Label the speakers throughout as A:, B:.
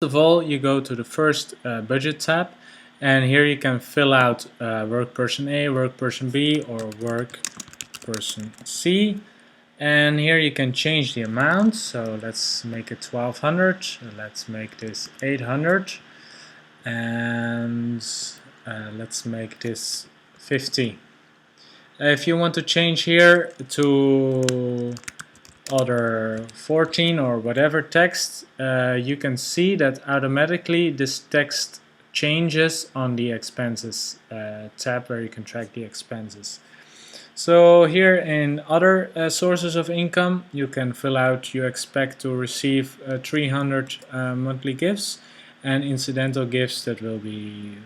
A: First of all, you go to the first budget tab, and here you can fill out work person A, work person B, or work person C. And here you can change the amount. So let's make it 1200. Let's make this 800, and let's make this 50. If you want to change here to other 14 or whatever text, you can see that automatically this text changes on the expenses tab where you can track the expenses. So here in other sources of income, you can fill out you expect to receive 300 monthly gifts, and incidental gifts that will be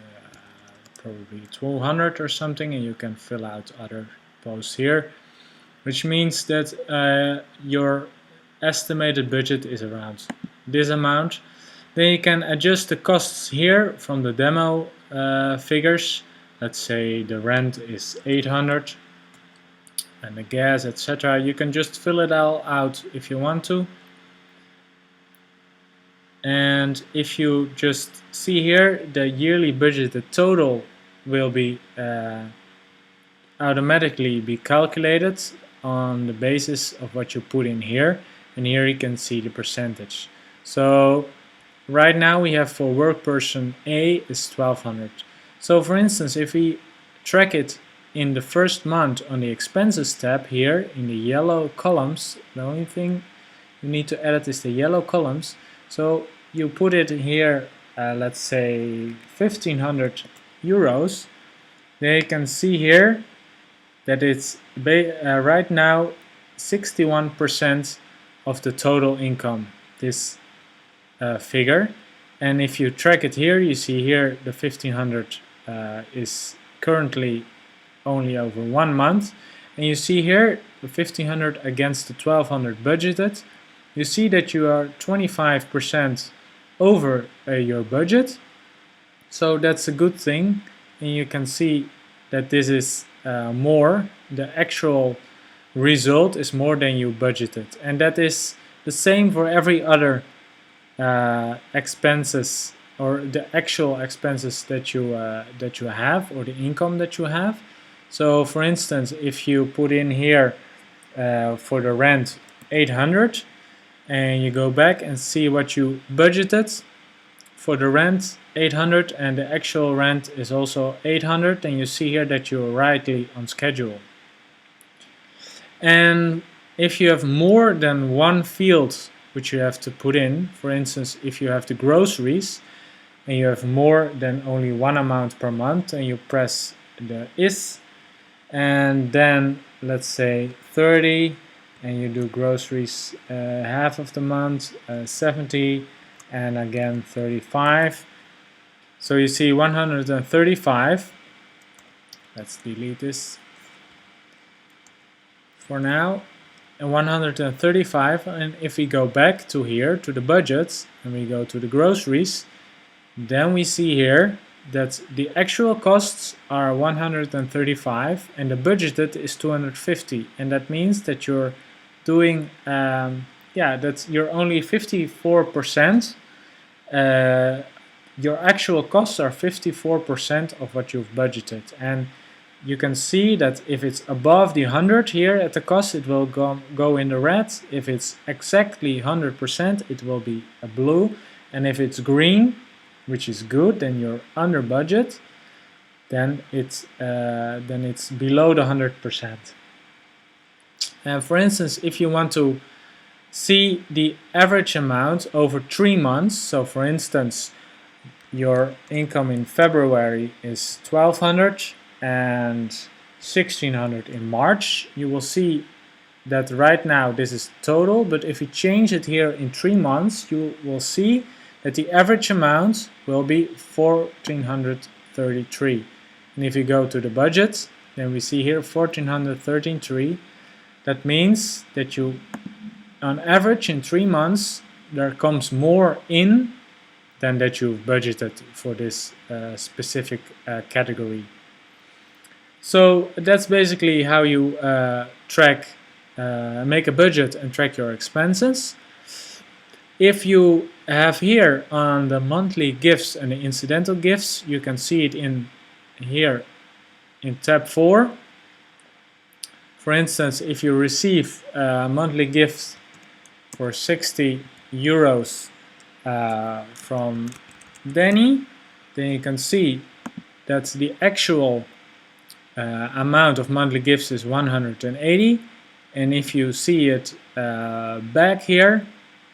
A: probably 200 or something, and you can fill out other posts here, which means that your estimated budget is around this amount. Then you can adjust the costs here from the demo figures. Let's say the rent is 800 and the gas, etc. You can just fill it all out if you want to. And if you just see here, the yearly budget, the total will be automatically be calculated on the basis of what you put in here, and here you can see the percentage. So right now we have for work person A is 1200. So for instance, if we track it in the first month on the expenses tab here in the yellow columns, the only thing you need to edit is the yellow columns. So you put it here, let's say 1500 euros. Then you can see here that it's right now 61% of the total income, this figure. And if you track it here, you see here the 1500 is currently only over 1 month, and you see here the 1500 against the 1200 budgeted. You see that you are 25% over your budget, so that's a good thing. And you can see that this is more, the actual result is more than you budgeted, and that is the same for every other expenses, or the actual expenses that you have, or the income that you have. So for instance, if you put in here for the rent 800, and you go back and see what you budgeted for the rent 800, and the actual rent is also 800, and you see here that you're rightly on schedule. And if you have more than one field which you have to put in, for instance, if you have the groceries and you have more than only one amount per month, and you press the is, and then let's say 30, and you do groceries half of the month, 70, and again 35. So you see 135. Let's delete this for now. And 135, and if we go back to here to the budgets and we go to the groceries, then we see here that the actual costs are 135 and the budgeted is 250, and that means that you're doing that you're only 54%. Your actual costs are 54% of what you've budgeted, and you can see that if it's above the 100 here at the cost, it will go in the red. If it's exactly 100%, it will be a blue, and if it's green, which is good, then you're under budget, then it's below the 100%. And for instance, if you want to see the average amount over 3 months, so for instance, your income in February is 1200 and 1600 in March, you will see that right now this is total, but if you change it here in 3 months, you will see that the average amount will be 1433. And if you go to the budget, then we see here 1433. That means that you, on average in 3 months, there comes more in than that you've budgeted for this specific category. So that's basically how you make a budget and track your expenses. If you have here on the monthly gifts and the incidental gifts, you can see it in here in tab 4. For instance, if you receive a monthly gift for 60 euros from Danny, then you can see that the actual amount of monthly gifts is 180, and if you see it back here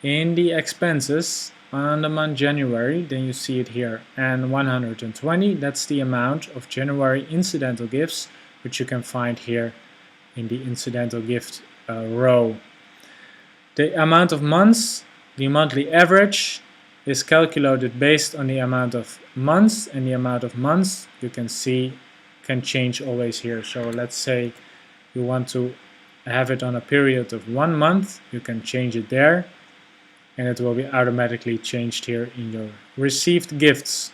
A: in the expenses on the month January, then you see it here, and 120, that's the amount of January incidental gifts, which you can find here in the incidental gift row. The amount of months, the monthly average, is calculated based on the amount of months, and the amount of months you can see can change always here. So let's say you want to have it on a period of 1 month, you can change it there, and it will be automatically changed here in your received gifts.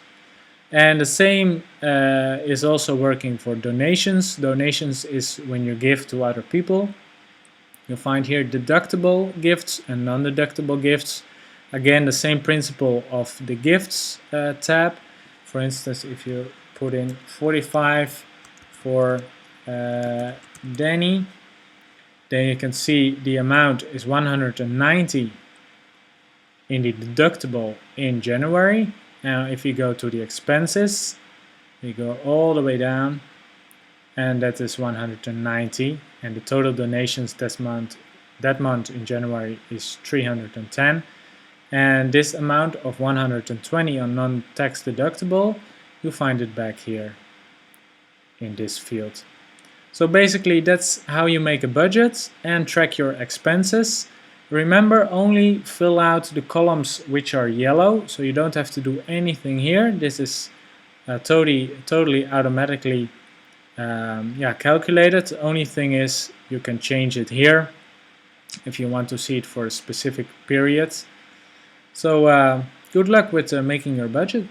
A: And the same is also working for donations. Donations is when you give to other people. You'll find here deductible gifts and non-deductible gifts. Again, the same principle of the gifts tab. For instance, if you put in 45 for Danny, then you can see the amount is 190 in the deductible in January. Now if you go to the expenses, you go all the way down, and that is 190, and the total donations that month in January is 310, and this amount of 120 on non-tax deductible, you find it back here in this field. So basically that's how you make a budget and track your expenses. Remember, only fill out the columns which are yellow, so you don't have to do anything here. This is totally automatically calculated. The only thing is you can change it here if you want to see it for a specific period. So good luck with making your budget.